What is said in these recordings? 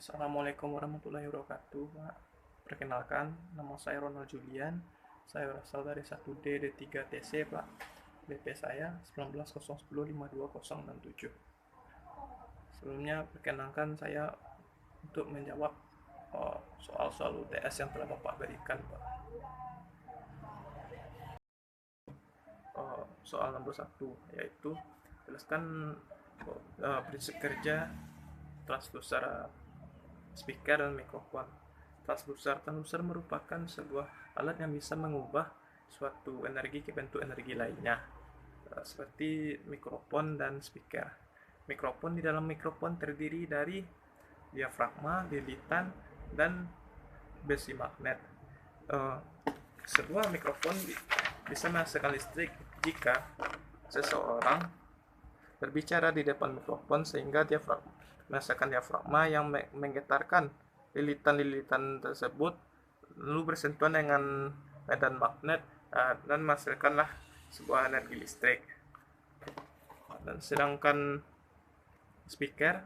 Assalamualaikum warahmatullahi wabarakatuh, Pak. Perkenalkan, nama saya Ronald Julian. Saya berasal dari 1D D3TC, Pak. BP saya 1901052067. Sebelumnya, perkenalkan saya untuk menjawab soal-soal UTS yang telah Bapak berikan, Pak. Soal nomor 1, yaitu jelaskan prinsip kerja transducer speaker dan mikrofon. Transducer merupakan sebuah alat yang bisa mengubah suatu energi ke bentuk energi lainnya, seperti mikrofon dan speaker. Mikrofon, di dalam mikrofon terdiri dari diafragma, lilitan, dan besi magnet. Sebuah mikrofon bisa menghasilkan listrik jika seseorang berbicara di depan mikrofon sehingga menghasilkan diafragma yang menggetarkan lilitan-lilitan tersebut lalu bersentuhan dengan medan magnet dan menghasilkanlah sebuah energi listrik. Dan sedangkan speaker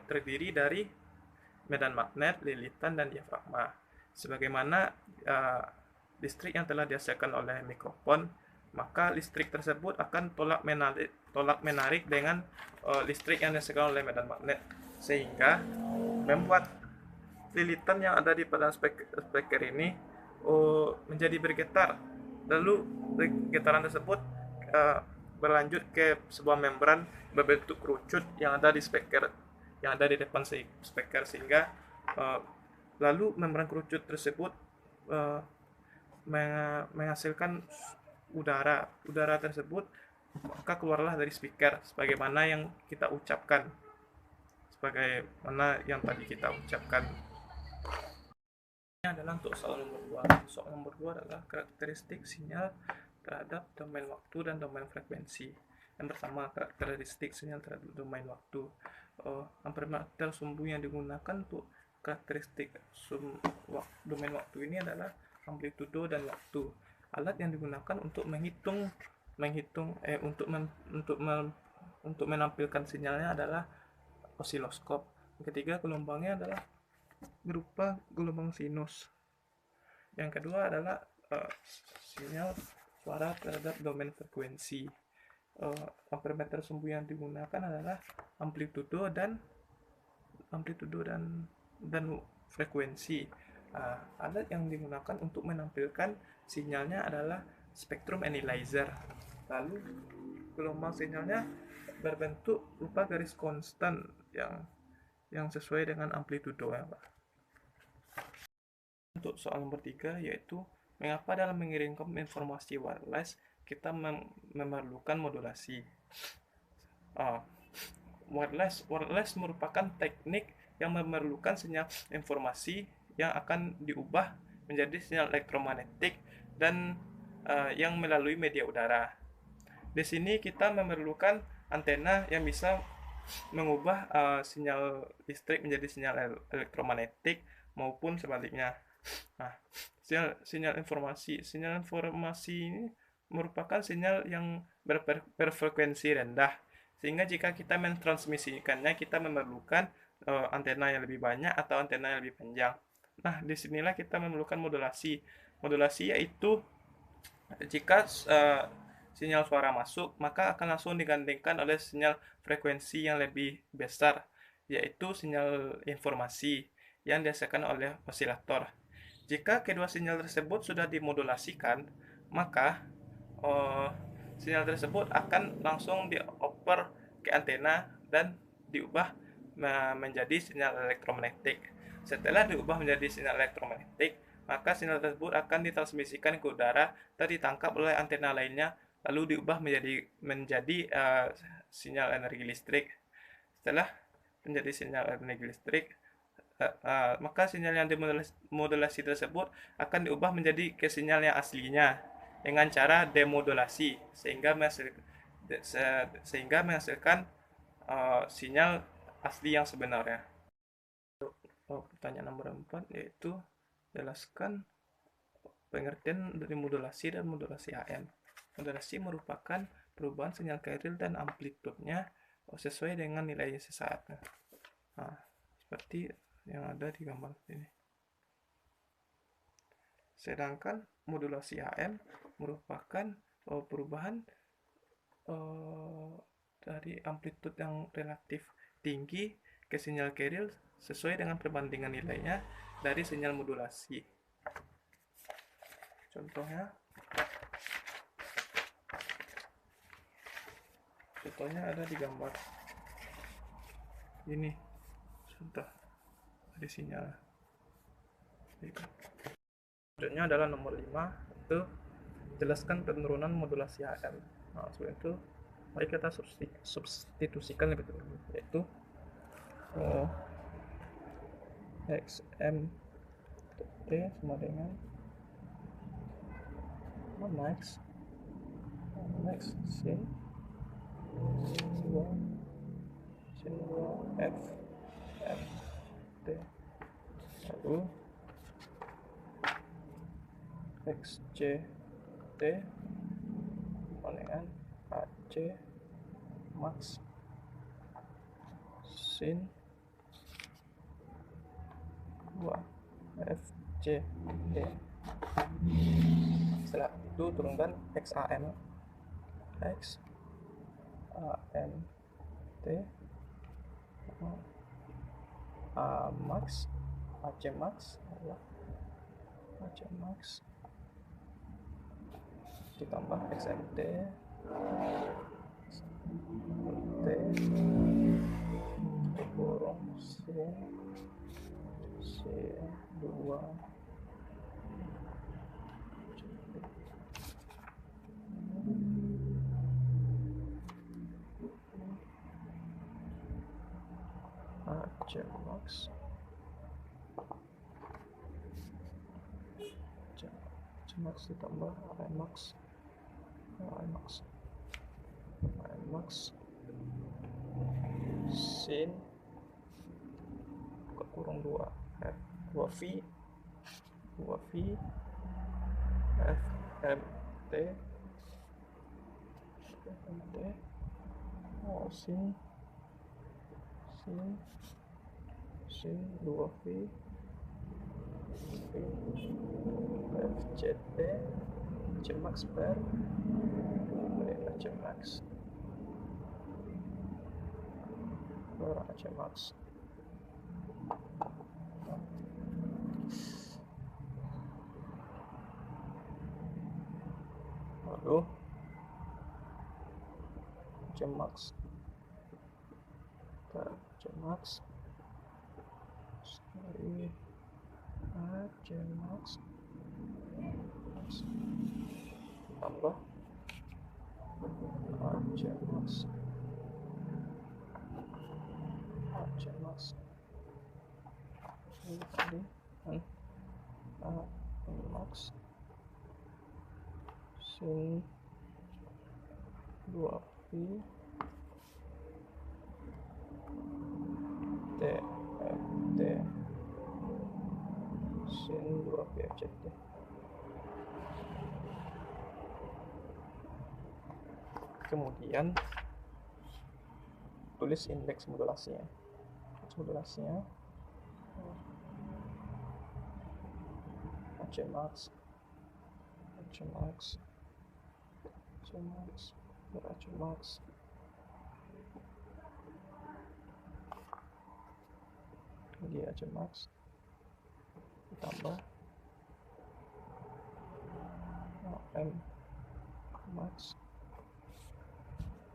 terdiri dari medan magnet, lilitan, dan diafragma. Sebagaimana listrik yang telah dihasilkan oleh mikrofon, maka listrik tersebut akan tolak menarik dengan listrik yang dihasilkan oleh medan magnet, sehingga membuat lilitan yang ada di pada speaker ini menjadi bergetar. Lalu getaran tersebut berlanjut ke sebuah membran berbentuk kerucut yang ada di speaker, yang ada di depan speaker, sehingga lalu membran kerucut tersebut menghasilkan udara tersebut, maka keluarlah dari speaker sebagaimana yang kita ucapkan, sebagaimana yang tadi kita ucapkan. Ini adalah untuk soal nomor 2. Soal nomor 2 adalah karakteristik sinyal terhadap domain waktu dan domain frekuensi. Yang pertama, karakteristik sinyal terhadap domain waktu. Ampermeter sumbu yang digunakan untuk karakteristik domain waktu ini adalah amplitudo dan waktu. Alat yang digunakan untuk untuk menampilkan sinyalnya adalah osiloskop. Ketiga, gelombangnya adalah berupa gelombang sinus. Yang kedua adalah sinyal suara terhadap domain frekuensi. Ampermeter sumbu yang digunakan adalah amplitudo dan frekuensi. Alat yang digunakan untuk menampilkan sinyalnya adalah spektrum analyzer. Lalu gelombang sinyalnya berbentuk rupa garis konstan yang sesuai dengan amplitudo, ya, Pak. Untuk soal nomor 3, yaitu mengapa dalam mengirimkan informasi wireless kita memerlukan modulasi. Wireless merupakan teknik yang memerlukan sinyal informasi yang akan diubah menjadi sinyal elektromagnetik dan yang melalui media udara. Di sini kita memerlukan antena yang bisa mengubah sinyal listrik menjadi sinyal elektromagnetik maupun sebaliknya. Nah, sinyal informasi ini merupakan sinyal yang berfrekuensi rendah, sehingga jika kita mentransmisikannya kita memerlukan antena yang lebih banyak atau antena yang lebih panjang. Nah, disinilah kita memerlukan modulasi. Modulasi yaitu jika sinyal suara masuk, maka akan langsung digandingkan oleh sinyal frekuensi yang lebih besar, yaitu sinyal informasi yang dihasilkan oleh osilator. Jika kedua sinyal tersebut sudah dimodulasikan, maka sinyal tersebut akan langsung dioper ke antena dan diubah menjadi sinyal elektromagnetik. Setelah diubah menjadi sinyal elektromagnetik, maka sinyal tersebut akan ditransmisikan ke udara dan ditangkap oleh antena lainnya, lalu diubah menjadi sinyal energi listrik. Setelah menjadi sinyal energi listrik, maka sinyal yang dimodulasi tersebut akan diubah menjadi ke sinyal yang aslinya dengan cara demodulasi, sehingga menghasilkan sinyal asli yang sebenarnya. Pertanyaan nomor 4, yaitu jelaskan pengertian dari modulasi dan modulasi AM. Modulasi merupakan perubahan sinyal carrier dan amplitudenya sesuai dengan nilai sesaat. Nah, seperti yang ada di gambar ini. Sedangkan modulasi AM merupakan perubahan dari amplitude yang relatif tinggi ke sinyal carrier sesuai dengan perbandingan nilainya dari sinyal modulasi. Contohnya ada di gambar ini. Contoh dari sinyal. Selanjutnya adalah nomor 5, itu jelaskan penurunan modulasi AM. Nah, sebelum itu mari kita substitusikan lebih dulu, yaitu XMT sama dengan max sin 2 F M T, lalu XCT sama dengan AC max sin 2 FC. Setelah itu turunkan XAM T max AC max ditambah XMT kurung C2 AC max ditambah max sin kurung 2 V FMT sin 2V FCT Cmax per Cmax lalu Cmax sekali Cmax tambah Cmax ini tadi max sin 2V TFT sin 2V FCT. Kemudian tulis indeks modulasinya. AC max lagi AC max ditambah M max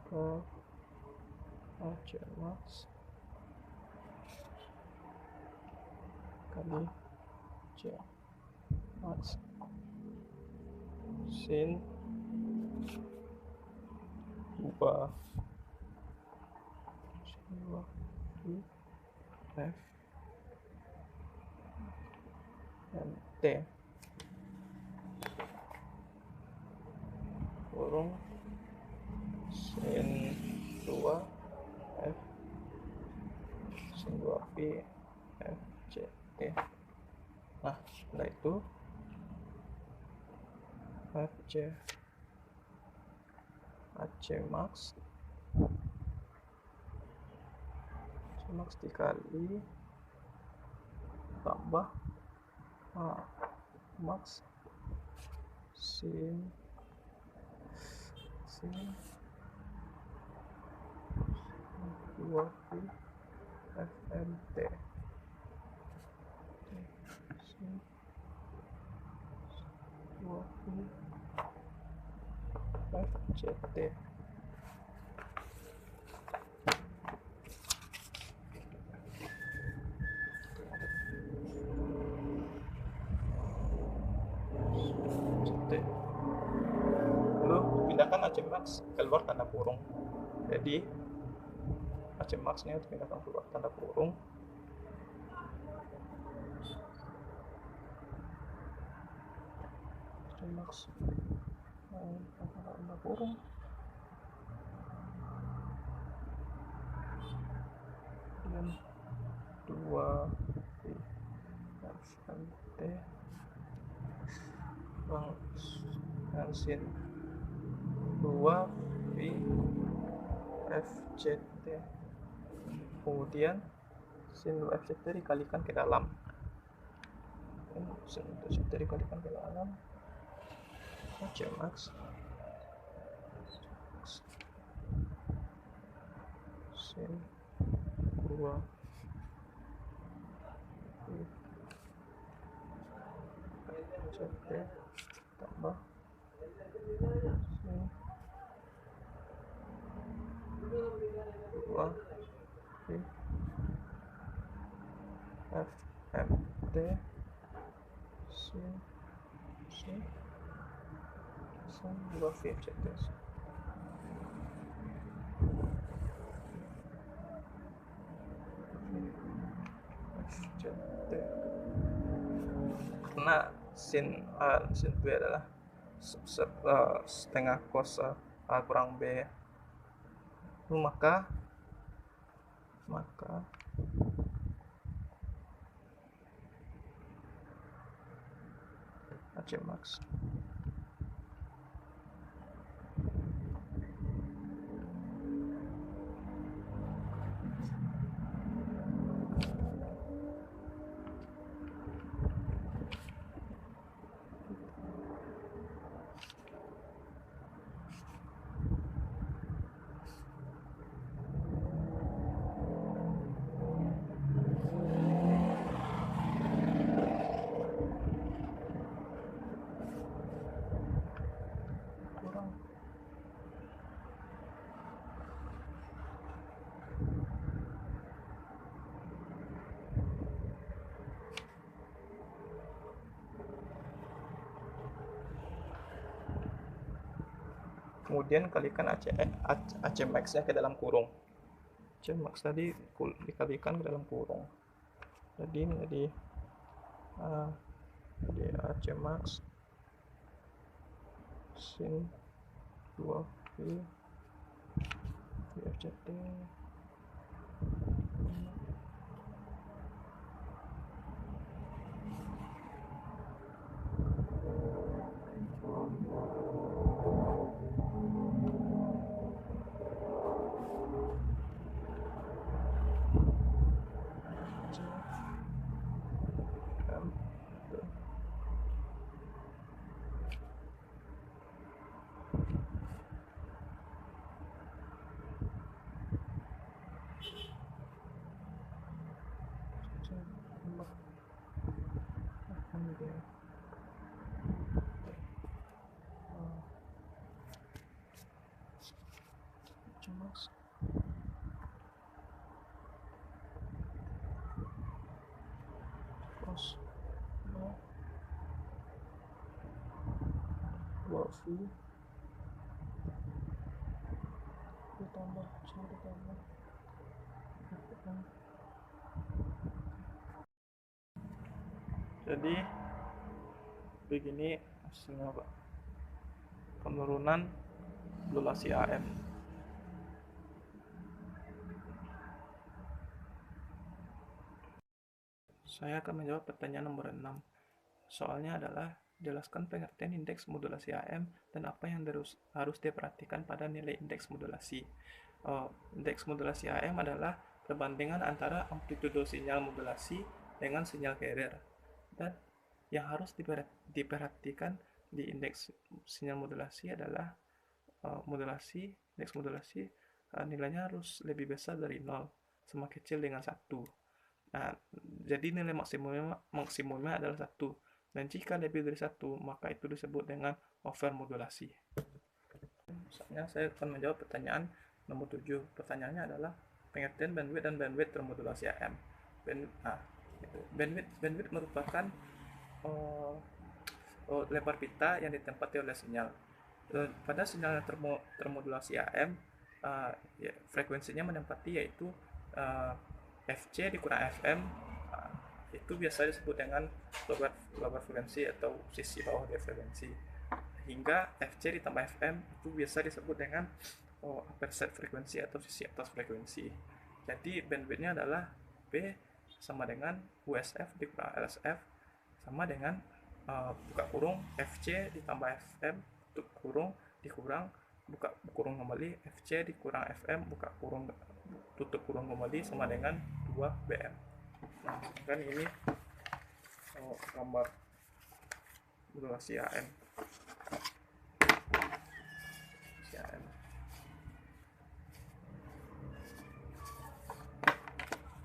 ke AC max kali C max sin 2 F MT kurung sin 2 F sin 2V FCT. Nah, setelah itu AC max dikali tambah max sin 2V FMT sin 2V FCT. Lalu pindahkan AC max keluar tanda kurung. Jadi AC max nya dipindahkan keluar tanda kurung. AC max tanda kurung. Dan 2 FMT sin 2 V FCT, kemudian sin 2 FCT dikalikan ke dalam, sin 2 FCT dikalikan ke dalam AC max sin 2 FCT tambah sin 2 FMT sin 2 FCT. Karena sin B adalah setengah cos A kurang B, maka AC max kemudian kalikan AC max nya ke dalam kurung. AC max tadi dikalikan ke dalam kurung, jadi menjadi AC max sin 2 V FCT max cos 2V ditambah C ditambah FM. Jadi begini hasilnya, Pak, penurunan modulasi AM. Saya akan menjawab pertanyaan nomor 6. Soalnya adalah jelaskan pengertian indeks modulasi AM dan apa yang harus diperhatikan pada nilai indeks modulasi. Indeks modulasi AM adalah perbandingan antara amplitudo sinyal modulasi dengan sinyal carrier. Dan yang harus diperhatikan di indeks sinyal modulasi adalah indeks modulasi nilainya harus lebih besar dari 0 sama kecil dengan 1. Nah, jadi nilai maksimumnya adalah 1. Dan jika lebih dari 1, maka itu disebut dengan overmodulasi. Misalnya saya akan menjawab pertanyaan nomor 7. Pertanyaannya adalah pengertian bandwidth dan bandwidth termodulasi AM. Bandwidth merupakan lebar pita yang ditempati oleh sinyal. Pada sinyal termodulasi AM, frekuensinya menempati yaitu FC dikurang FM, itu biasa disebut dengan lobar frekuensi atau sisi bawah dari frekuensi. Hingga FC ditambah FM itu biasa disebut dengan upper set frekuensi atau sisi atas frekuensi. Jadi bandwidthnya adalah B sama dengan USF dikurang LSF sama dengan buka kurung FC ditambah FM tutup kurung dikurang buka kurung kembali FC dikurang FM buka kurung tutup kurung kembali sama dengan 2 BM. Nah, kan ini gambar modulasi AM.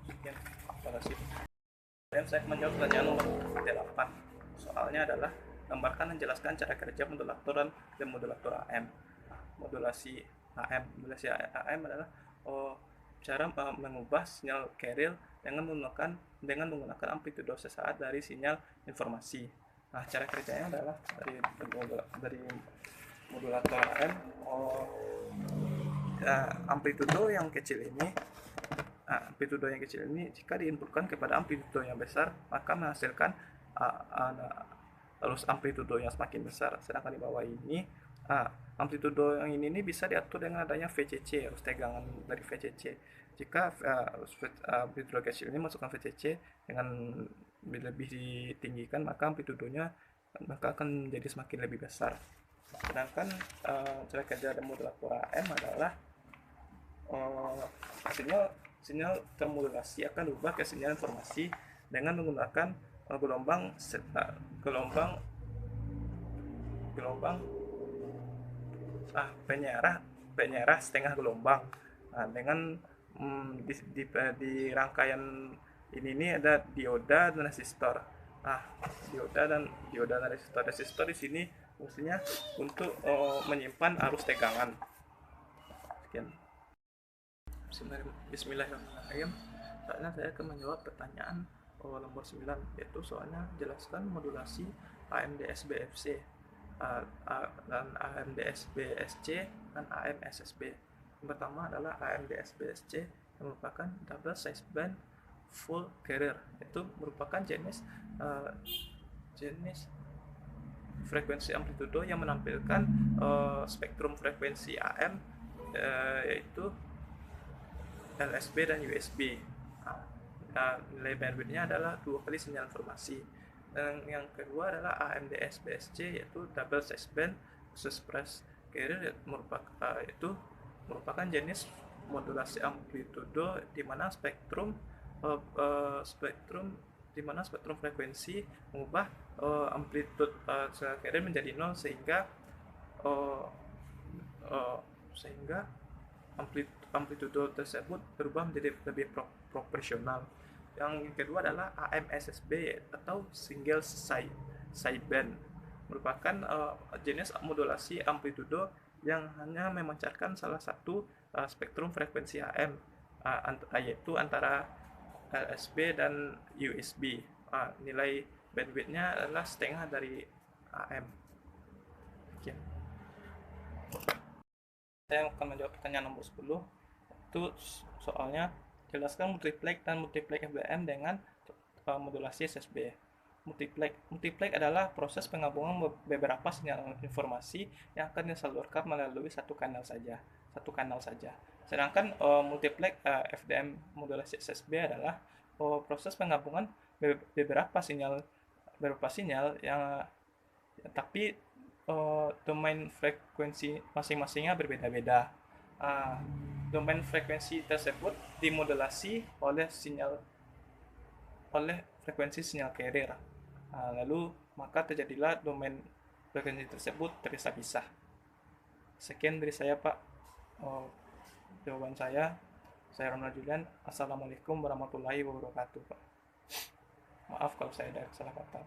Sekian, terima kasih. Dan saya menjawab pertanyaan nomor 8. Soalnya adalah gambarkan dan jelaskan cara kerja modulator dan demodulator AM. Modulasi AM adalah cara mengubah sinyal carrier dengan menggunakan amplitudo sesaat dari sinyal informasi. Nah, cara kerjanya adalah dari modulator AM, amplitudo yang kecil ini jika diinputkan kepada amplitudo yang besar maka menghasilkan arus amplitudo yang semakin besar. Sedangkan di bawah ini amplitudo yang ini bisa diatur dengan adanya VCC, arus tegangan dari VCC. Jika amplitudo kecil ini masukkan VCC dengan lebih ditinggikan maka amplitudonya akan menjadi semakin lebih besar. Sedangkan cara kerja demodulator AM adalah sinyal termodulasi akan berubah ke sinyal informasi dengan menggunakan gelombang penyerah setengah gelombang. Nah, dengan di rangkaian ini ada dioda dan resistor. Nah, dioda dan resistor di sini fungsinya untuk menyimpan arus tegangan. Sekian. Bismillahirrahmanirrahim. Soalnya saya akan menjawab pertanyaan nomor 9, yaitu soalnya jelaskan modulasi AMDS-BFC dan AMDS-BSC dan AM-SSB. Yang pertama adalah AMDS-BSC yang merupakan double sideband full carrier. Itu merupakan jenis frekuensi amplitudo yang menampilkan spektrum frekuensi AM yaitu LSB dan USB. Nilai bandwidthnya adalah 2 kali sinyal informasi. Dan yang kedua adalah AMDS-BSC yaitu double sideband express carrier, merupakan jenis modulasi amplitudo di mana spektrum frekuensi mengubah amplitude carrier menjadi 0 sehingga amplitudo tersebut berubah menjadi lebih proporsional. Yang kedua adalah AM-SSB atau single sideband, merupakan jenis modulasi amplitudo yang hanya memancarkan salah satu spektrum frekuensi AM, yaitu antara LSB dan USB. Nilai bandwidthnya adalah setengah dari AM. Sekian. Saya akan menjawab pertanyaan nomor 10. Itu soalnya jelaskan multiplex dan multiplex FBM dengan modulasi SSB. Multiplex adalah proses penggabungan beberapa sinyal informasi yang akan disalurkan melalui satu kanal saja. Sedangkan multiplex FDM modulasi SSB adalah proses penggabungan beberapa sinyal yang tapi domain frekuensi masing-masingnya berbeda-beda. Domain frekuensi tersebut dimodulasi oleh frekuensi sinyal carrier. Lalu maka terjadilah domain frekuensi tersebut terpisah-pisah. Sekian dari saya, Pak. Jawaban saya. Saya Ronald Julian. Assalamualaikum warahmatullahi wabarakatuh, Pak. Maaf kalau saya ada salah kata.